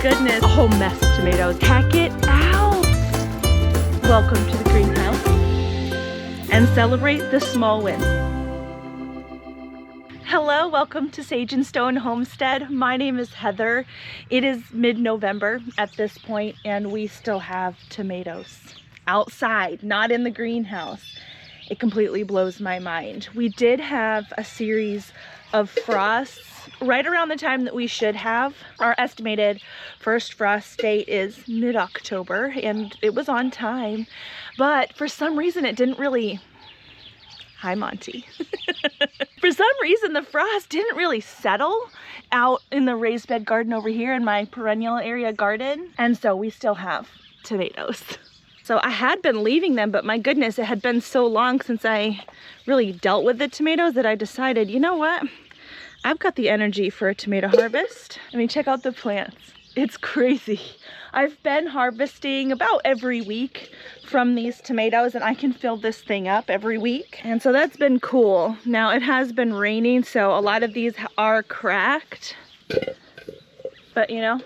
goodness, a whole mess of tomatoes. Check it out. Welcome to the greenhouse and celebrate the small wins. Hello, welcome to Sage and Stone Homestead. My name is Heather. It is mid-November at this point and we still have tomatoes outside, not in the greenhouse. It completely blows my mind. We did have a series of frosts right around the time that we should have. Our estimated first frost date is mid-October and it was on time, but for some reason it didn't really... Hi, Monty. For some reason, the frost didn't really settle out in the raised bed garden over here in my perennial area garden. And so we still have tomatoes. So I had been leaving them, but my goodness, it had been so long since I really dealt with the tomatoes that I decided, you know what? I've got the energy for a tomato harvest. I mean, check out the plants. It's crazy. I've been harvesting about every week from these tomatoes and I can fill this thing up every week. And so that's been cool. Now it has been raining, so a lot of these are cracked. But you know,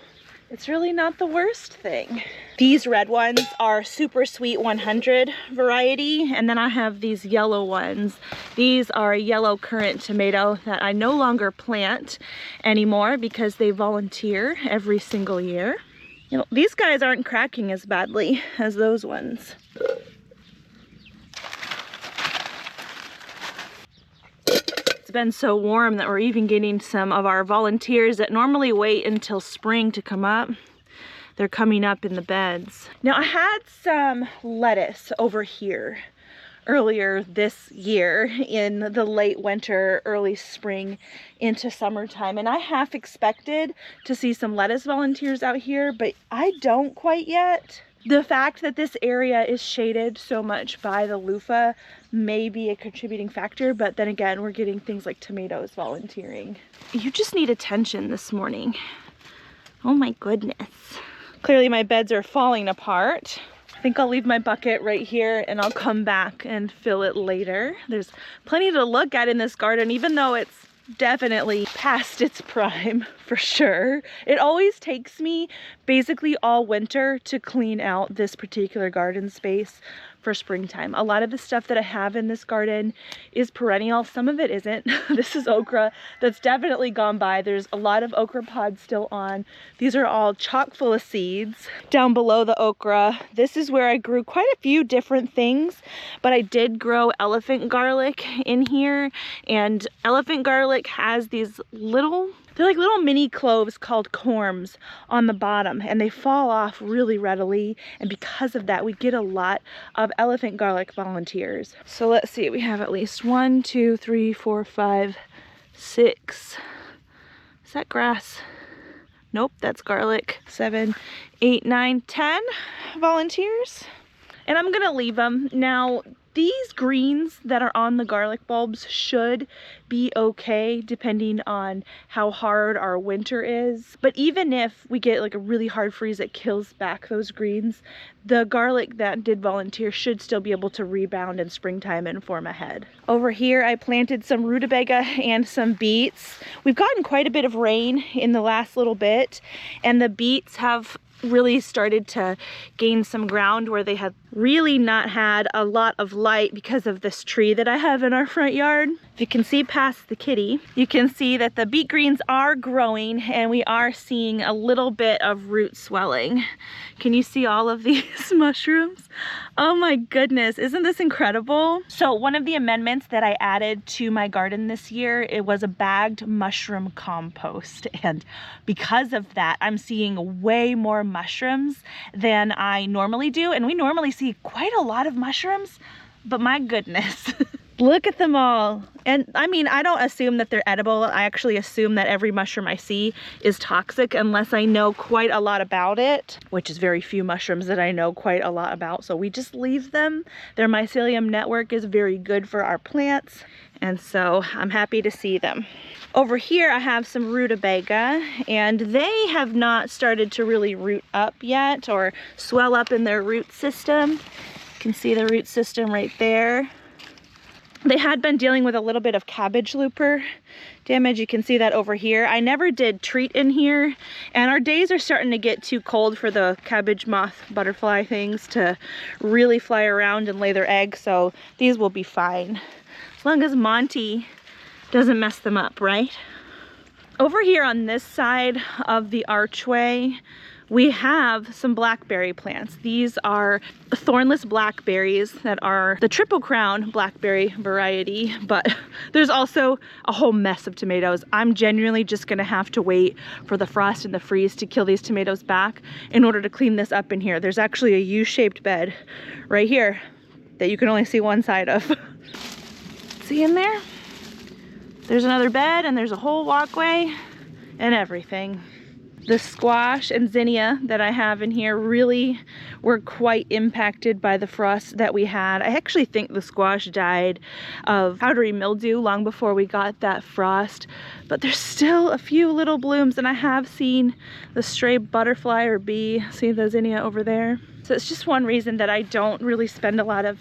it's really not the worst thing. These red ones are Super Sweet 100 variety, and then I have these yellow ones. These are a yellow currant tomato that I no longer plant anymore because they volunteer every single year. You know, these guys aren't cracking as badly as those ones. It's been so warm that we're even getting some of our volunteers that normally wait until spring to come up. They're coming up in the beds. Now I had some lettuce over here earlier this year in the late winter, early spring into summertime, and I half expected to see some lettuce volunteers out here, but I don't quite yet. The fact that this area is shaded so much by the loofah may be a contributing factor, but then again, we're getting things like tomatoes volunteering. You just need attention this morning. Oh my goodness. Clearly my beds are falling apart. I think I'll leave my bucket right here and I'll come back and fill it later. There's plenty to look at in this garden, even though it's definitely past its prime for sure. It always takes me basically all winter to clean out this particular garden space for springtime. A lot of the stuff that I have in this garden is perennial. Some of it isn't. This is okra that's definitely gone by. There's a lot of okra pods still on. These are all chock full of seeds. Down below the okra, this is where I grew quite a few different things, but I did grow elephant garlic in here, and elephant garlic has these little, they're like little mini cloves called corms on the bottom, and they fall off really readily, and because of that we get a lot of elephant garlic volunteers. So let's see, we have at least 1, 2, 3, 4, 5, 6. Is that grass? Nope, that's garlic. 7, 8, 9, 10 volunteers. And I'm gonna leave them. Now, these greens that are on the garlic bulbs should be okay depending on how hard our winter is. But even if we get like a really hard freeze that kills back those greens, the garlic that did volunteer should still be able to rebound in springtime and form a head. Over here I planted some rutabaga and some beets. We've gotten quite a bit of rain in the last little bit, and the beets have really started to gain some ground where they had really not had a lot of light because of this tree that I have in our front yard. If you can see past the kitty, you can see that the beet greens are growing and we are seeing a little bit of root swelling. Can you see all of these mushrooms? Oh my goodness, isn't this incredible? So one of the amendments that I added to my garden this year, it was a bagged mushroom compost, and because of that I'm seeing way more mushrooms than I normally do, and we normally see quite a lot of mushrooms, but my goodness. Look at them all. And I mean, I don't assume that they're edible. I actually assume that every mushroom I see is toxic unless I know quite a lot about it, which is very few mushrooms that I know quite a lot about. So we just leave them. Their mycelium network is very good for our plants, and so I'm happy to see them. Over here I have some rutabaga, and they have not started to really root up yet or swell up in their root system. You can see the root system right there. They had been dealing with a little bit of cabbage looper damage. You can see that over here. I never did treat in here, and our days are starting to get too cold for the cabbage moth butterfly things to really fly around and lay their eggs, so these will be fine. As long as Monty doesn't mess them up, right? Over here on this side of the archway, we have some blackberry plants. These are thornless blackberries that are the triple crown blackberry variety, but there's also a whole mess of tomatoes. I'm genuinely just gonna have to wait for the frost and the freeze to kill these tomatoes back in order to clean this up in here. There's actually a U-shaped bed right here that you can only see one side of. See in there? There's another bed and there's a whole walkway and everything. The squash and zinnia that I have in here really were quite impacted by the frost that we had. I actually think the squash died of powdery mildew long before we got that frost, but there's still a few little blooms, and I have seen the stray butterfly or bee. See the zinnia over there? So it's just one reason that I don't really spend a lot of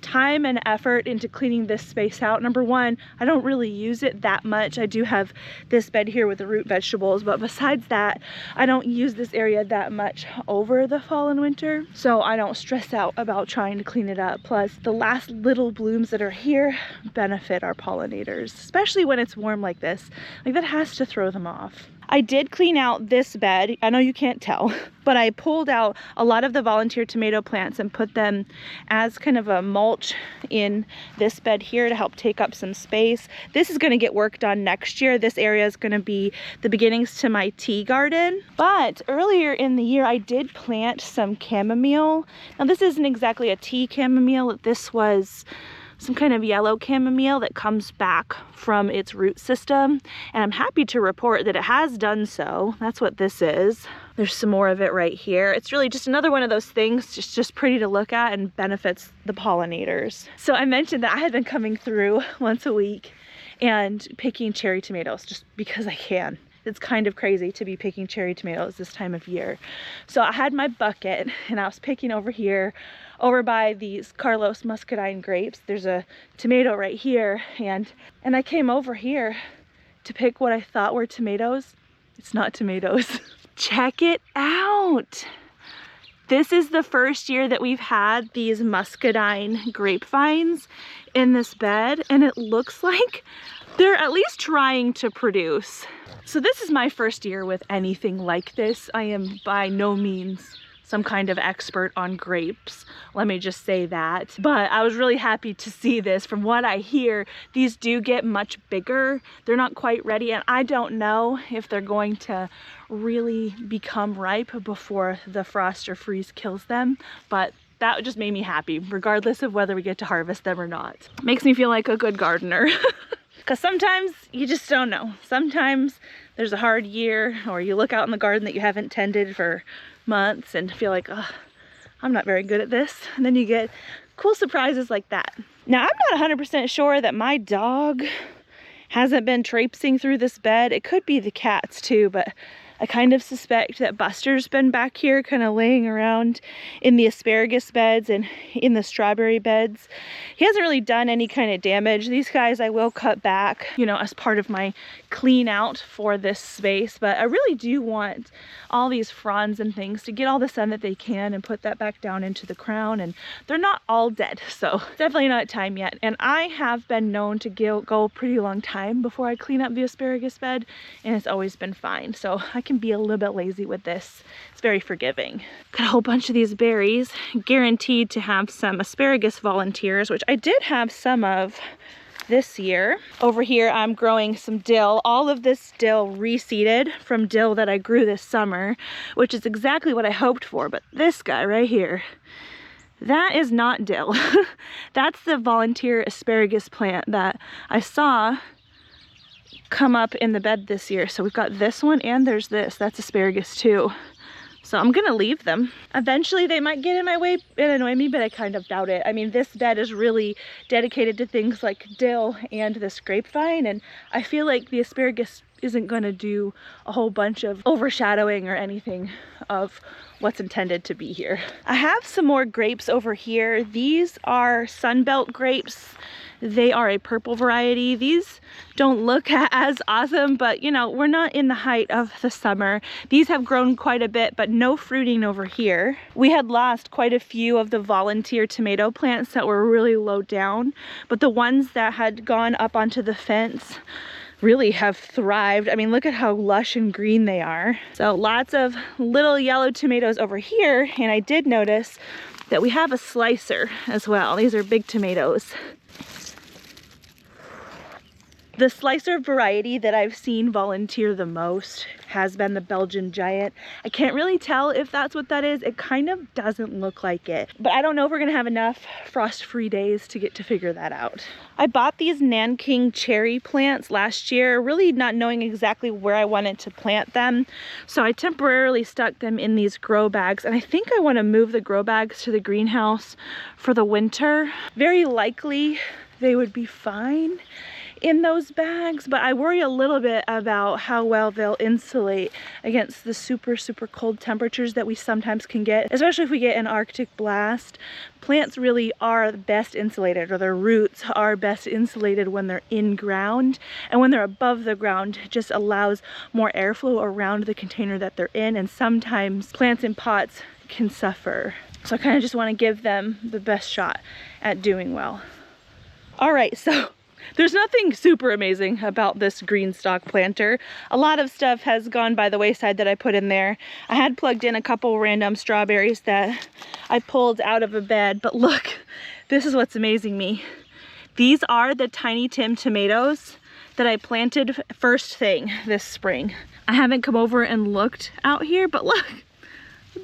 time and effort into cleaning this space out. Number one, I don't really use it that much. I do have this bed here with the root vegetables, but besides that, I don't use this area that much over the fall and winter, so I don't stress out about trying to clean it up. Plus, the last little blooms that are here benefit our pollinators, especially when it's warm like this. Like, that has to throw them off. I did clean out this bed. I know you can't tell, but I pulled out a lot of the volunteer tomato plants and put them as kind of a mulch in this bed here to help take up some space. This is going to get worked on next year. This area is going to be the beginnings to my tea garden. But earlier in the year, I did plant some chamomile. Now, this isn't exactly a tea chamomile. This was some kind of yellow chamomile that comes back from its root system, and I'm happy to report that it has done so. That's what this is. There's some more of it right here. It's really just another one of those things, just pretty to look at and benefits the pollinators. So I mentioned that I had been coming through once a week and picking cherry tomatoes just because I can. It's kind of crazy to be picking cherry tomatoes this time of year. So I had my bucket and I was picking over here, over by these Carlos muscadine grapes. There's a tomato right here, and I came over here to pick what I thought were tomatoes. It's not tomatoes. Check it out. This is the first year that we've had these muscadine grapevines in this bed, and it looks like they're at least trying to produce. So this is my first year with anything like this. I am by no means some kind of expert on grapes, let me just say that. But I was really happy to see this. From what I hear, these do get much bigger. They're not quite ready, and I don't know if they're going to really become ripe before the frost or freeze kills them, but that just made me happy, regardless of whether we get to harvest them or not. Makes me feel like a good gardener. Because sometimes you just don't know. Sometimes there's a hard year, or you look out in the garden that you haven't tended for months and feel like, oh, I'm not very good at this. And then you get cool surprises like that. Now, I'm not 100% sure that my dog hasn't been traipsing through this bed. It could be the cats too, but I kind of suspect that Buster's been back here kind of laying around in the asparagus beds and in the strawberry beds. He hasn't really done any kind of damage. These guys I will cut back, you know, as part of my clean out for this space, but I really do want all these fronds and things to get all the sun that they can and put that back down into the crown, and they're not all dead, so definitely not time yet. And I have been known to go a pretty long time before I clean up the asparagus bed, and it's always been fine, so I can be a little bit lazy with this. It's very forgiving. Got a whole bunch of these berries, guaranteed to have some asparagus volunteers, which I did have some of this year. Over here I'm growing some dill. All of this dill reseeded from dill that I grew this summer, which is exactly what I hoped for. But this guy right here, that is not dill. That's the volunteer asparagus plant that I saw come up in the bed this year. So we've got this one, and there's this. That's asparagus too. So I'm gonna leave them. Eventually they might get in my way and annoy me, but I kind of doubt it. I mean, this bed is really dedicated to things like dill and this grapevine, and I feel like the asparagus isn't gonna do a whole bunch of overshadowing or anything of what's intended to be here. I have some more grapes over here. These are Sunbelt grapes. They are a purple variety. These don't look as awesome, but you know, we're not in the height of the summer. These have grown quite a bit, but no fruiting over here. We had lost quite a few of the volunteer tomato plants that were really low down, but the ones that had gone up onto the fence really have thrived. I mean, look at how lush and green they are. So lots of little yellow tomatoes over here, and I did notice that we have a slicer as well. These are big tomatoes. The slicer variety that I've seen volunteer the most has been the Belgian Giant. I can't really tell if that's what that is. It kind of doesn't look like it, but I don't know if we're gonna have enough frost-free days to get to figure that out. I bought these Nanking cherry plants last year, really not knowing exactly where I wanted to plant them. So I temporarily stuck them in these grow bags, and I think I want to move the grow bags to the greenhouse for the winter. Very likely they would be fine in those bags, but I worry a little bit about how well they'll insulate against the super cold temperatures that we sometimes can get, especially if we get an Arctic blast. Plants really are best insulated, or their roots are best insulated when they're in ground, and when they're above the ground, it just allows more airflow around the container that they're in, and sometimes plants in pots can suffer. So I kind of just want to give them the best shot at doing well. All right, so there's nothing super amazing about this green stock planter. A lot of stuff has gone by the wayside that I put in there. I had plugged in a couple random strawberries that I pulled out of a bed, but look, this is what's amazing me. These are the Tiny Tim tomatoes that I planted first thing this spring. I haven't come over and looked out here, but look,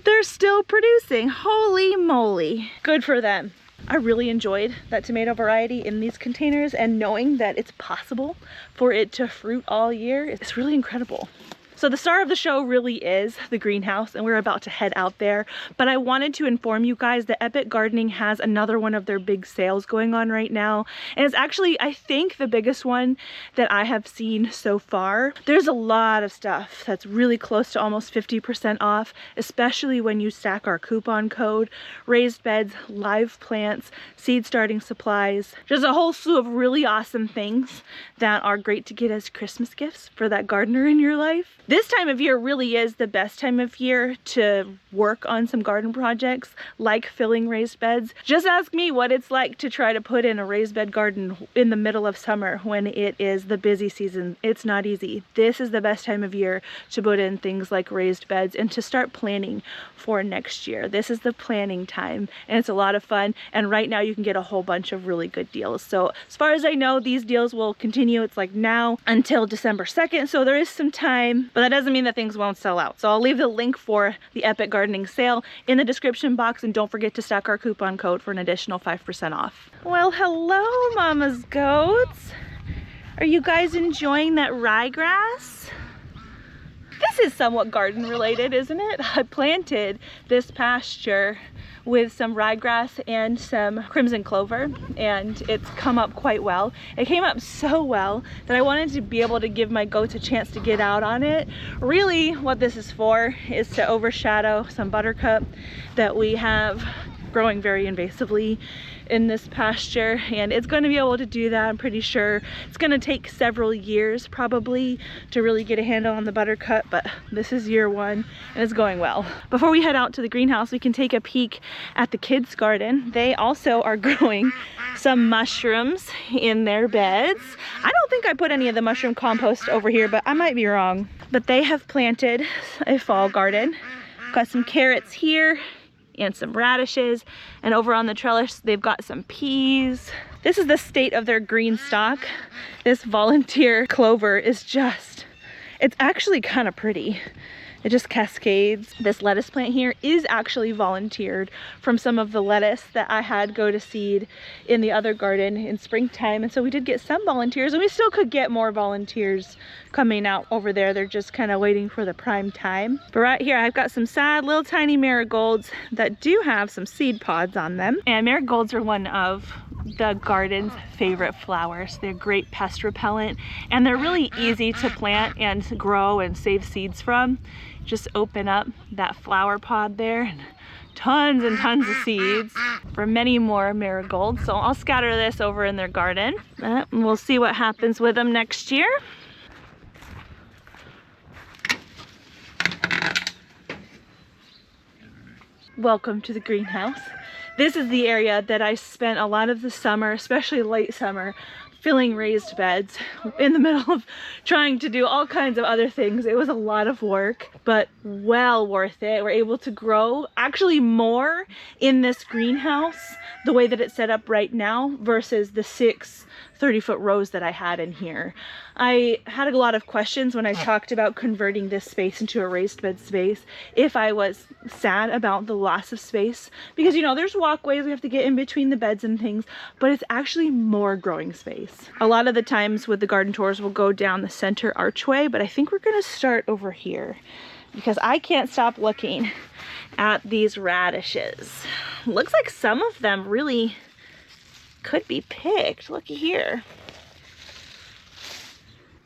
they're still producing. Holy moly, good for them. I really enjoyed that tomato variety in these containers, and knowing that it's possible for it to fruit all year, it's really incredible. So the star of the show really is the greenhouse, and we're about to head out there. But I wanted to inform you guys that Epic Gardening has another one of their big sales going on right now. And it's actually, I think, the biggest one that I have seen so far. There's a lot of stuff that's really close to almost 50% off, especially when you stack our coupon code. Raised beds, live plants, seed starting supplies, just a whole slew of really awesome things that are great to get as Christmas gifts for that gardener in your life. This time of year really is the best time of year to work on some garden projects like filling raised beds. Just ask me what it's like to try to put in a raised bed garden in the middle of summer when it is the busy season. It's not easy. This is the best time of year to put in things like raised beds and to start planning for next year. This is the planning time, and it's a lot of fun, and right now you can get a whole bunch of really good deals. So as far as I know, these deals will continue. It's like now until December 2nd, so there is some time, but that doesn't mean that things won't sell out. So I'll leave the link for the Epic Gardening sale in the description box, and don't forget to stack our coupon code for an additional 5% off. Well, hello, mama's goats. Are you guys enjoying that ryegrass? This is somewhat garden related, isn't it? I planted this pasture with some ryegrass and some crimson clover, and it's come up quite well. It came up so well that I wanted to be able to give my goats a chance to get out on it. Really, what this is for is to overshadow some buttercup that we have growing very invasively in this pasture, and it's going to be able to do that. I'm pretty sure it's going to take several years probably to really get a handle on the buttercup, but this is year one and it's going well. Before we head out to the greenhouse, we can take a peek at the kids' garden. They also are growing some mushrooms in their beds. I don't think I put any of the mushroom compost over here, but I might be wrong. But they have planted a fall garden. Got some carrots here and some radishes, and over on the trellis they've got some peas. This is the state of their green stock. This volunteer clover is just, it's actually kind of pretty. It just cascades. This lettuce plant here is actually volunteered from some of the lettuce that I had go to seed in the other garden in springtime. And so we did get some volunteers, and we still could get more volunteers coming out over there. They're just kind of waiting for the prime time. But right here, I've got some sad little tiny marigolds that do have some seed pods on them. And marigolds are one of the garden's favorite flowers. They're great pest repellent, and they're really easy to plant and grow and save seeds from. Just open up that flower pod there and tons and tons of seeds for many more marigolds. So I'll scatter this over in their garden, and we'll see what happens with them next year. Welcome to the greenhouse. This is the area that I spent a lot of the summer, especially late summer, filling raised beds in the middle of trying to do all kinds of other things. It was a lot of work, but well worth it. We're able to grow actually more in this greenhouse the way that it's set up right now versus the 6 30-foot rows that I had in here. I had a lot of questions when I talked about converting this space into a raised bed space, if I was sad about the loss of space, because you know, there's walkways we have to get in between the beds and things, but it's actually more growing space. A lot of the times with the garden tours we'll go down the center archway, but I think we're gonna start over here because I can't stop looking at these radishes. Looks like some of them really could be picked. Looky here.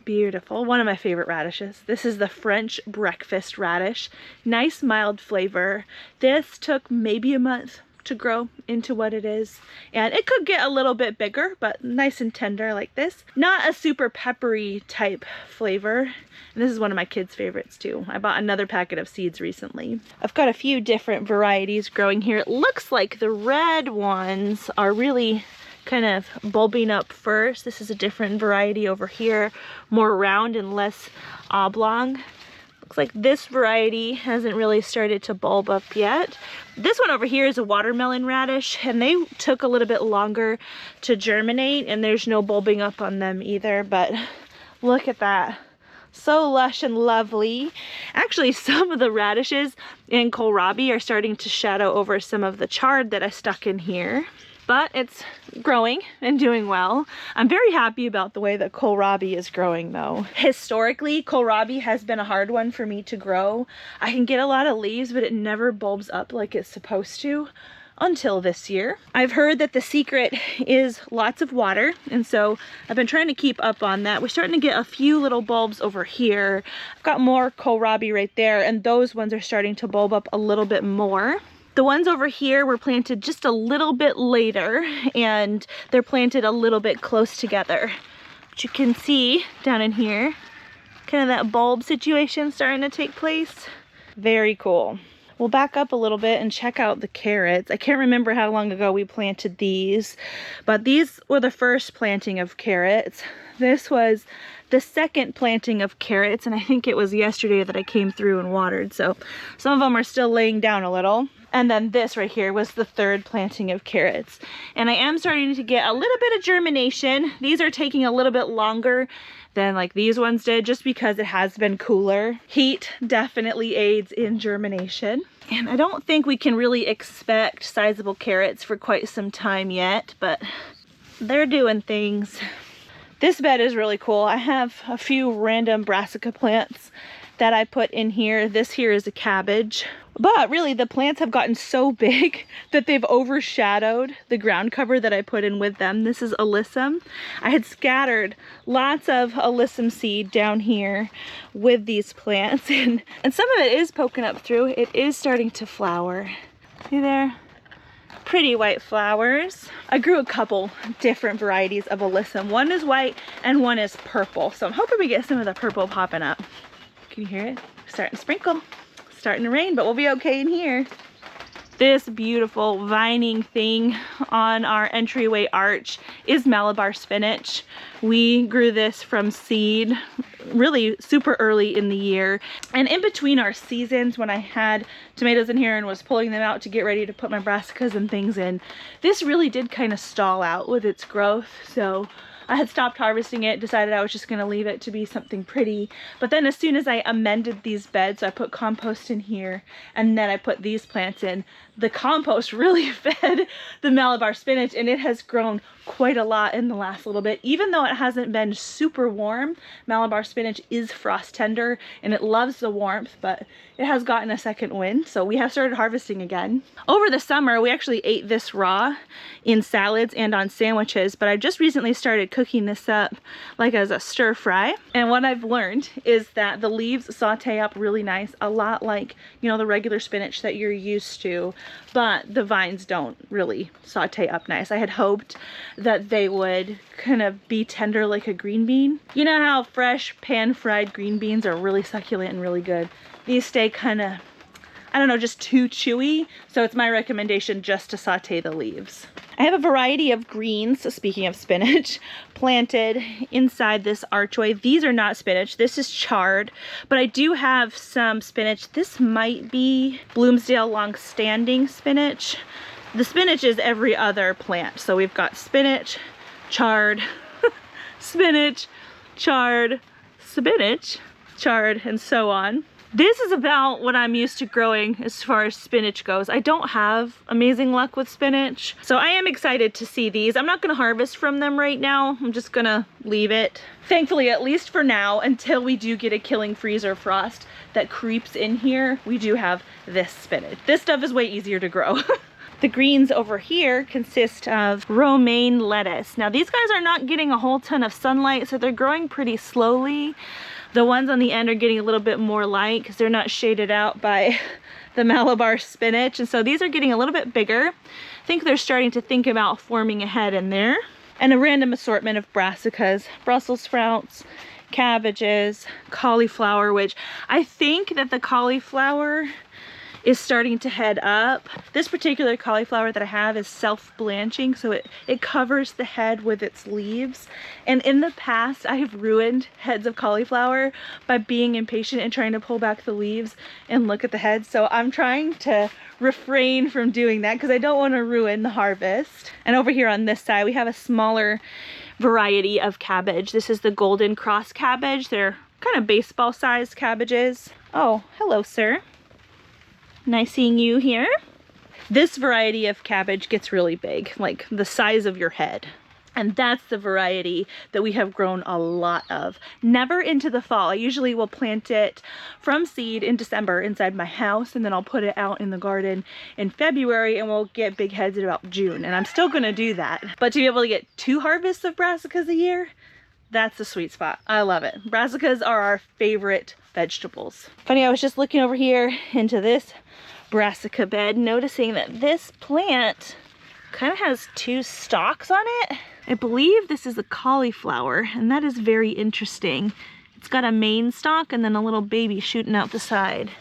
Beautiful. One of my favorite radishes. This is the French breakfast radish. Nice mild flavor. This took maybe a month to grow into what it is, and it could get a little bit bigger, but nice and tender like this. Not a super peppery type flavor. And this is one of my kids' favorites too. I bought another packet of seeds recently. I've got a few different varieties growing here. It looks like the red ones are really kind of bulbing up first. This is a different variety over here, more round and less oblong. Looks like this variety hasn't really started to bulb up yet. This one over here is a watermelon radish, and they took a little bit longer to germinate, and there's no bulbing up on them either, but look at that. So lush and lovely. Actually, some of the radishes in kohlrabi are starting to shadow over some of the chard that I stuck in here. But it's growing and doing well. I'm very happy about the way that kohlrabi is growing though. Historically, kohlrabi has been a hard one for me to grow. I can get a lot of leaves, but it never bulbs up like it's supposed to until this year. I've heard that the secret is lots of water, and so I've been trying to keep up on that. We're starting to get a few little bulbs over here. I've got more kohlrabi right there, and those ones are starting to bulb up a little bit more. The ones over here were planted just a little bit later, and they're planted a little bit close together. But you can see down in here, kind of that bulb situation starting to take place. Very cool. We'll back up a little bit and check out the carrots. I can't remember how long ago we planted these, but these were the first planting of carrots. This was the second planting of carrots, and I think it was yesterday that I came through and watered, so some of them are still laying down a little. And then this right here was the third planting of carrots. And I am starting to get a little bit of germination. These are taking a little bit longer than like these ones did, just because it has been cooler. Heat definitely aids in germination. And I don't think we can really expect sizable carrots for quite some time yet, but they're doing things. This bed is really cool. I have a few random brassica plants that I put in here. This here is a cabbage. But really, the plants have gotten so big that they've overshadowed the ground cover that I put in with them. This is alyssum. I had scattered lots of alyssum seed down here with these plants, and some of it is poking up through. It is starting to flower. See there? Pretty white flowers. I grew a couple different varieties of alyssum. One is white and one is purple. So I'm hoping we get some of the purple popping up. Can you hear it? Starting to sprinkle. Starting to rain, but we'll be okay in here. This beautiful vining thing on our entryway arch is Malabar spinach. We grew this from seed really super early in the year. And in between our seasons, when I had tomatoes in here and was pulling them out to get ready to put my brassicas and things in, this really did kind of stall out with its growth. So I had stopped harvesting it, decided I was just going to leave it to be something pretty. But then as soon as I amended these beds, I put compost in here and then I put these plants in. The compost really fed the Malabar spinach, and it has grown quite a lot in the last little bit. Even though it hasn't been super warm, Malabar spinach is frost tender and it loves the warmth, but it has gotten a second wind, so we have started harvesting again. Over the summer, we actually ate this raw in salads and on sandwiches, but I just recently started cooking this up like as a stir fry. And what I've learned is that the leaves saute up really nice, a lot like, you know, the regular spinach that you're used to, but the vines don't really saute up nice. I had hoped that they would kind of be tender like a green bean. You know how fresh pan-fried green beans are really succulent and really good? These stay kind of, I don't know, just too chewy, so it's my recommendation just to saute the leaves. I have a variety of greens, speaking of spinach, planted inside this archway. These are not spinach, this is chard, but I do have some spinach. This might be Bloomsdale long-standing spinach. The spinach is every other plant, so we've got spinach, chard, spinach, chard, spinach, chard, and so on. This is about what I'm used to growing as far as spinach goes. I don't have amazing luck with spinach, so I am excited to see these. I'm not gonna harvest from them right now. I'm just gonna leave it. Thankfully, at least for now, until we do get a killing freeze or frost that creeps in here, we do have this spinach. This stuff is way easier to grow. The greens over here consist of romaine lettuce. Now these guys are not getting a whole ton of sunlight, so they're growing pretty slowly. The ones on the end are getting a little bit more light because they're not shaded out by the Malabar spinach. And so these are getting a little bit bigger. I think they're starting to think about forming a head in there. And a random assortment of brassicas, Brussels sprouts, cabbages, cauliflower, which I think that the cauliflower is starting to head up. This particular cauliflower that I have is self-blanching, so it covers the head with its leaves. And in the past, I have ruined heads of cauliflower by being impatient and trying to pull back the leaves and look at the head. So I'm trying to refrain from doing that because I don't want to ruin the harvest. And over here on this side, we have a smaller variety of cabbage. This is the golden cross cabbage. They're kind of baseball-sized cabbages. Oh, hello, sir. Nice seeing you here. This variety of cabbage gets really big, like the size of your head. And that's the variety that we have grown a lot of. Never into the fall. I usually will plant it from seed in December inside my house, and then I'll put it out in the garden in February, and we'll get big heads in about June. And I'm still gonna do that. But to be able to get 2 harvests of brassicas a year, that's the sweet spot. I love it. Brassicas are our favorite vegetables. Funny, I was just looking over here into this brassica bed, noticing that this plant kind of has 2 stalks on it. I believe this is a cauliflower, and that is very interesting. It's got a main stalk and then a little baby shooting out the side.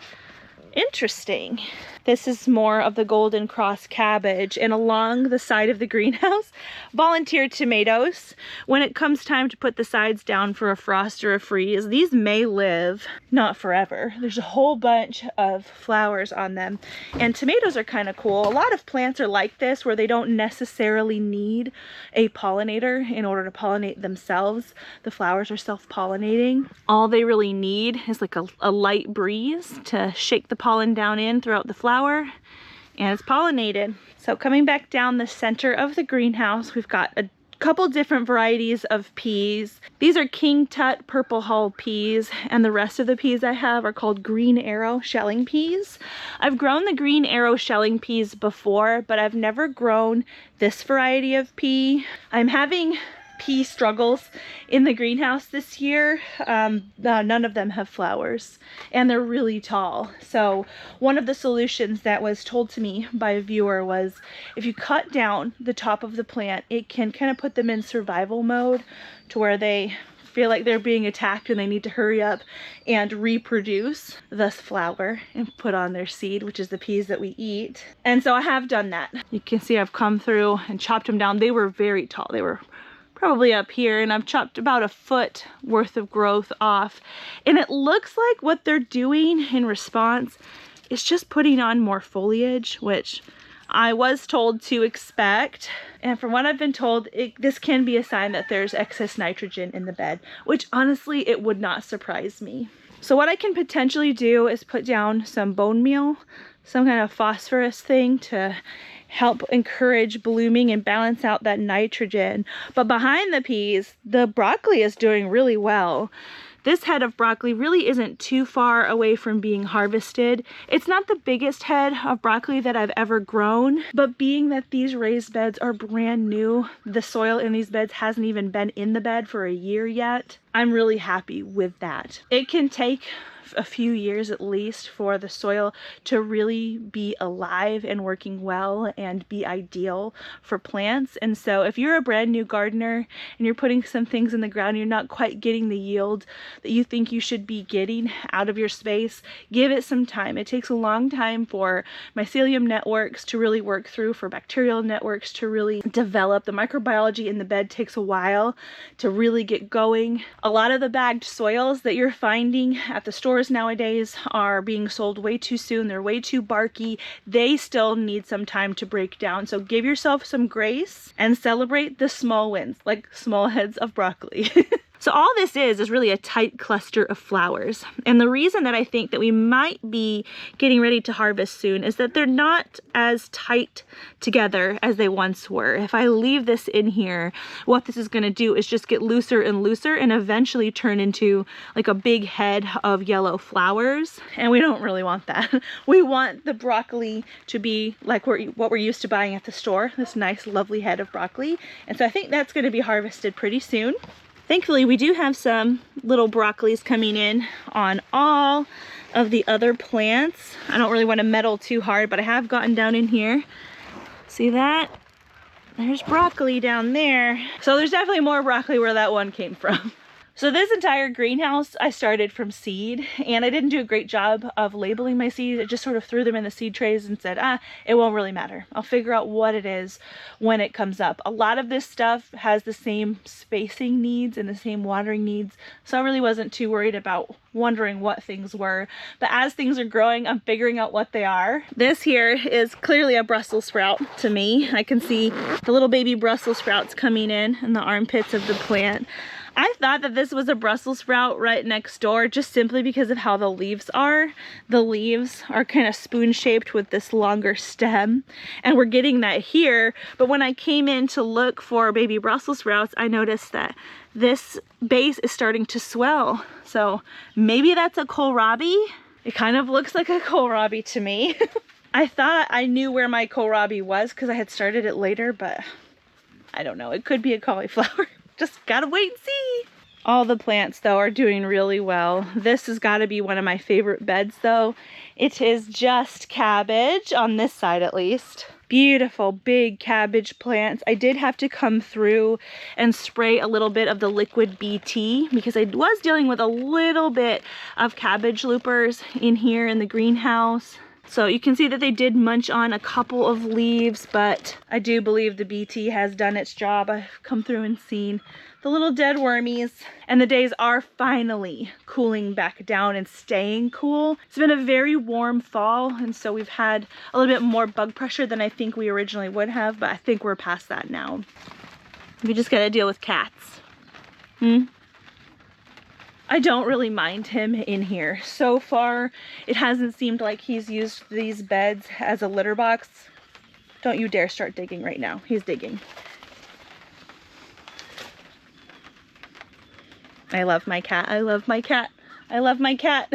Interesting. This is more of the golden cross cabbage, and along the side of the greenhouse, volunteer tomatoes. When it comes time to put the sides down for a frost or a freeze, these may live not forever. There's a whole bunch of flowers on them, and tomatoes are kind of cool. A lot of plants are like this, where they don't necessarily need a pollinator in order to pollinate themselves. The flowers are self-pollinating. All they really need is like a light breeze to shake the pollen down in throughout the flower, and it's pollinated. So coming back down the center of the greenhouse, we've got a couple different varieties of peas. These are King Tut Purple Hull peas, and the rest of the peas I have are called Green Arrow shelling peas. I've grown the Green Arrow shelling peas before, but I've never grown this variety of pea. I'm having pea struggles in the greenhouse this year. None of them have flowers, and they're really tall. So one of the solutions that was told to me by a viewer was, if you cut down the top of the plant, it can kind of put them in survival mode to where they feel like they're being attacked and they need to hurry up and reproduce, thus flower, and put on their seed, which is the peas that we eat. And so I have done that. You can see I've come through and chopped them down. They were very tall. They were probably up here, and I've chopped about a foot worth of growth off. And it looks like what they're doing in response is just putting on more foliage, which I was told to expect, and from what I've been told, this can be a sign that there's excess nitrogen in the bed, which honestly, it would not surprise me. So what I can potentially do is put down some bone meal, some kind of phosphorus thing to help encourage blooming and balance out that nitrogen. But behind the peas, the broccoli is doing really well. This head of broccoli really isn't too far away from being harvested. It's not the biggest head of broccoli that I've ever grown, but being that these raised beds are brand new, the soil in these beds hasn't even been in the bed for a year yet, I'm really happy with that. It can take a few years at least for the soil to really be alive and working well and be ideal for plants. And so if you're a brand new gardener and you're putting some things in the ground, you're not quite getting the yield that you think you should be getting out of your space, give it some time. It takes a long time for mycelium networks to really work through, for bacterial networks to really develop. The microbiology in the bed takes a while to really get going. A lot of the bagged soils that you're finding at the store nowadays are being sold way too soon. They're way too barky. They still need some time to break down. So give yourself some grace and celebrate the small wins, like small heads of broccoli. So all this is really a tight cluster of flowers. And the reason that I think that we might be getting ready to harvest soon is that they're not as tight together as they once were. If I leave this in here, what this is going to do is just get looser and looser and eventually turn into like a big head of yellow flowers. And we don't really want that. We want the broccoli to be like what we're used to buying at the store, this nice lovely head of broccoli. And so I think that's going to be harvested pretty soon. Thankfully, we do have some little broccolis coming in on all of the other plants. I don't really want to meddle too hard, but I have gotten down in here. See that? There's broccoli down there. So there's definitely more broccoli where that one came from. So this entire greenhouse I started from seed, and I didn't do a great job of labeling my seeds. I just sort of threw them in the seed trays and said, it won't really matter. I'll figure out what it is when it comes up. A lot of this stuff has the same spacing needs and the same watering needs, so I really wasn't too worried about wondering what things were. But as things are growing, I'm figuring out what they are. This here is clearly a Brussels sprout to me. I can see the little baby Brussels sprouts coming in the armpits of the plant. I thought that this was a Brussels sprout right next door just simply because of how the leaves are. The leaves are kind of spoon-shaped with this longer stem, and we're getting that here. But when I came in to look for baby Brussels sprouts, I noticed that this base is starting to swell. So maybe that's a kohlrabi. It kind of looks like a kohlrabi to me. I thought I knew where my kohlrabi was because I had started it later, but I don't know. It could be a cauliflower. Just gotta wait and see. All the plants though are doing really well. This has got to be one of my favorite beds though. It is just cabbage on this side at least. Beautiful big cabbage plants. I did have to come through and spray a little bit of the liquid BT because I was dealing with a little bit of cabbage loopers in here in the greenhouse. So you can see that they did munch on a couple of leaves, but I do believe the BT has done its job. I've come through and seen the little dead wormies, and the days are finally cooling back down and staying cool. It's been a very warm fall, and so we've had a little bit more bug pressure than I think we originally would have, but I think we're past that now. We just gotta deal with cats. I don't really mind him in here. So far, it hasn't seemed like he's used these beds as a litter box. Don't you dare start digging right now. He's digging. I love my cat. I love my cat. I love my cat.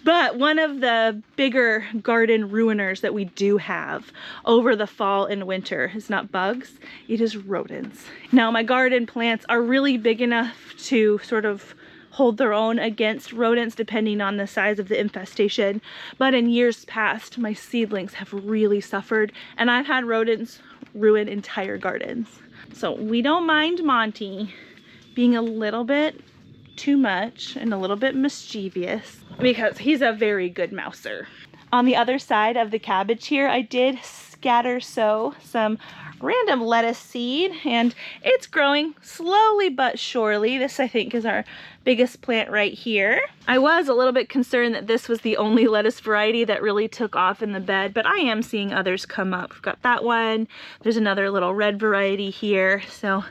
But one of the bigger garden ruiners that we do have over the fall and winter is not bugs, it is rodents. Now my garden plants are really big enough to sort of hold their own against rodents depending on the size of the infestation, but in years past my seedlings have really suffered, and I've had rodents ruin entire gardens. So we don't mind Monty being a little bit too much and a little bit mischievous because he's a very good mouser. On the other side of the cabbage here, I did scatter sow some random lettuce seed, and it's growing slowly but surely. This, I think, is our biggest plant right here. I was a little bit concerned that this was the only lettuce variety that really took off in the bed, but I am seeing others come up. We've got that one. There's another little red variety here, so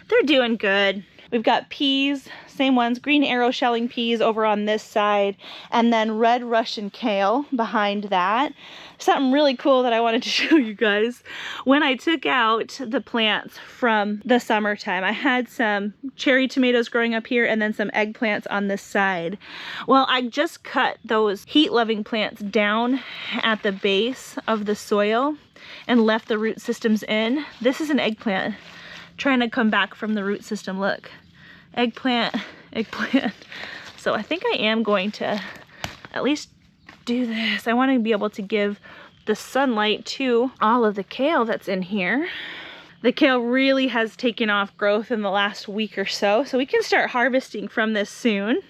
they're doing good. We've got peas, same ones, green arrow shelling peas over on this side, and then red Russian kale behind that. Something really cool that I wanted to show you guys. When I took out the plants from the summertime, I had some cherry tomatoes growing up here and then some eggplants on this side. Well, I just cut those heat-loving plants down at the base of the soil and left the root systems in. This is an eggplant trying to come back from the root system. Look, eggplant, eggplant. So I think I am going to at least do this. I want to be able to give the sunlight to all of the kale that's in here. The kale really has taken off growth in the last week or so, so we can start harvesting from this soon.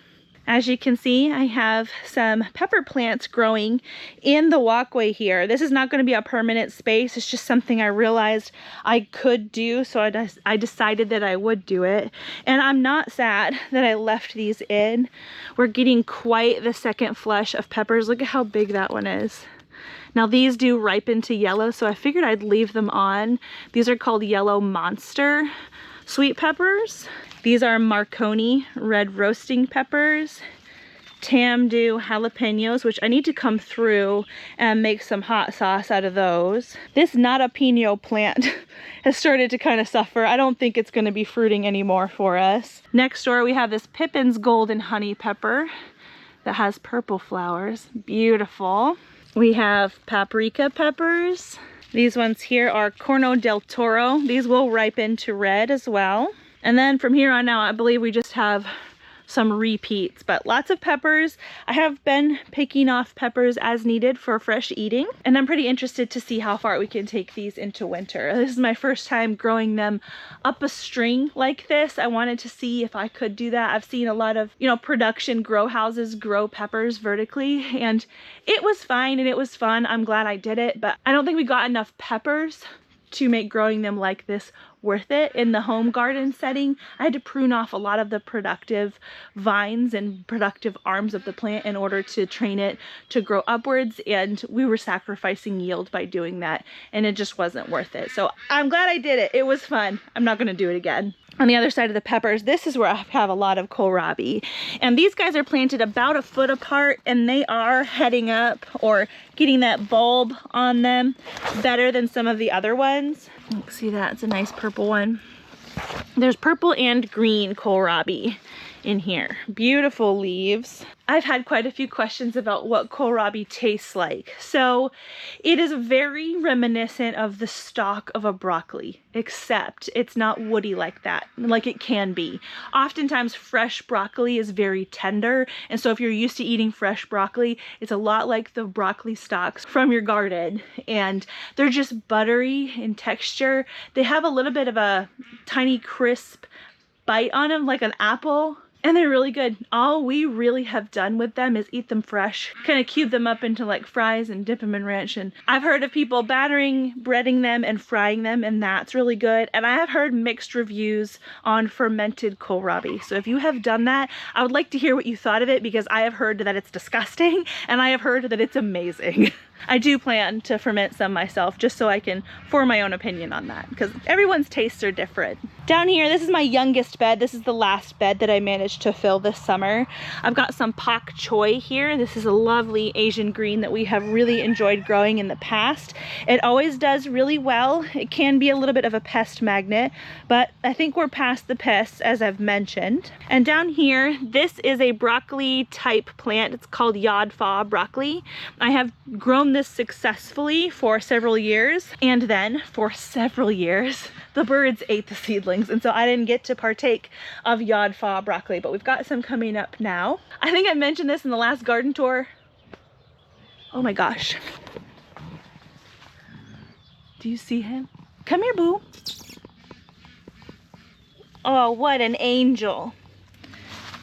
As you can see, I have some pepper plants growing in the walkway here. This is not going to be a permanent space. It's just something I realized I could do, so I decided that I would do it. And I'm not sad that I left these in. We're getting quite the second flush of peppers. Look at how big that one is. Now these do ripen to yellow, so I figured I'd leave them on. These are called yellow monster sweet peppers. These are Marconi red roasting peppers, Tamdu jalapenos, which I need to come through and make some hot sauce out of those. This jalapeno plant has started to kind of suffer. I don't think it's going to be fruiting anymore for us. Next door we have this Pippin's golden honey pepper that has purple flowers. Beautiful. We have paprika peppers. These ones here are Corno del Toro. These will ripen to red as well. And then from here on out, I believe we just have some repeats, but lots of peppers. I have been picking off peppers as needed for fresh eating, and I'm pretty interested to see how far we can take these into winter. This is my first time growing them up a string like this. I wanted to see if I could do that. I've seen a lot of, production grow houses grow peppers vertically, and it was fine and it was fun. I'm glad I did it, but I don't think we got enough peppers to make growing them like this worth it in the home garden setting. I had to prune off a lot of the productive vines and productive arms of the plant in order to train it to grow upwards, and we were sacrificing yield by doing that, and it just wasn't worth it. So I'm glad I did it. It was fun. I'm not going to do it again. On the other side of the peppers, this is where I have a lot of kohlrabi, and these guys are planted about a foot apart, and they are heading up or getting that bulb on them better than some of the other ones. See that? It's a nice purple one. There's purple and green kohlrabi in here. Beautiful leaves. I've had quite a few questions about what kohlrabi tastes like. So it is very reminiscent of the stalk of a broccoli, except it's not woody like that, like it can be. Oftentimes fresh broccoli is very tender, and so if you're used to eating fresh broccoli, it's a lot like the broccoli stalks from your garden, and they're just buttery in texture. They have a little bit of a tiny crisp bite on them, like an apple. And they're really good. All we really have done with them is eat them fresh, kind of cube them up into like fries and dip them in ranch. And I've heard of people battering, breading them, and frying them, and that's really good. And I have heard mixed reviews on fermented kohlrabi. So if you have done that, I would like to hear what you thought of it, because I have heard that it's disgusting, and I have heard that it's amazing. I do plan to ferment some myself, just so I can form my own opinion on that, because everyone's tastes are different. Down here, this is my youngest bed. This is the last bed that I managed to fill this summer. I've got some pak choi here. This is a lovely Asian green that we have really enjoyed growing in the past. It always does really well. It can be a little bit of a pest magnet, but I think we're past the pests, as I've mentioned. And down here, this is a broccoli type plant. It's called Yod Pha broccoli. I have grown this successfully for several years, and then for several years the birds ate the seedlings, and so I didn't get to partake of Yod Pha broccoli, but we've got some coming up now. I think I mentioned this in the last garden tour. Oh my gosh, do you see him? Come here, boo. Oh, what an angel.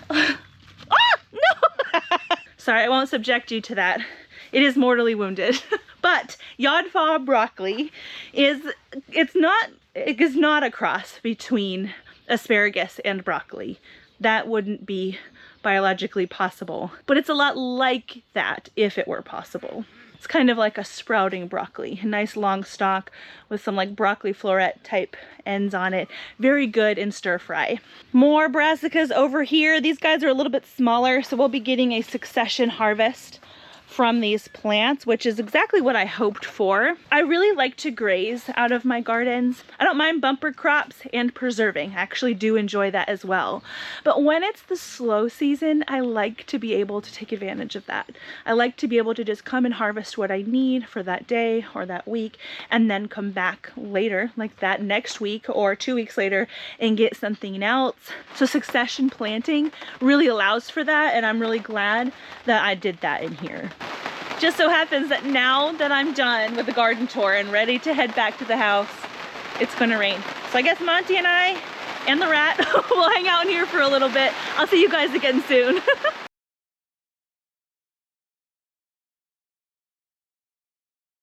Ah, no. Sorry, I won't subject you to that It is mortally wounded. But Yodfaw broccoli is not a cross between asparagus and broccoli. That wouldn't be biologically possible. But it's a lot like that if it were possible. It's kind of like a sprouting broccoli, a nice long stalk with some like broccoli floret type ends on it. Very good in stir fry. More brassicas over here. These guys are a little bit smaller, so we'll be getting a succession harvest from these plants, which is exactly what I hoped for. I really like to graze out of my gardens. I don't mind bumper crops and preserving. I actually do enjoy that as well. But when it's the slow season, I like to be able to take advantage of that. I like to be able to just come and harvest what I need for that day or that week, and then come back later, like that next week or 2 weeks later, and get something else. So succession planting really allows for that, and I'm really glad that I did that in here. Just so happens that now that I'm done with the garden tour and ready to head back to the house, it's gonna rain. So I guess Monty and I and the rat will hang out in here for a little bit. I'll see you guys again soon.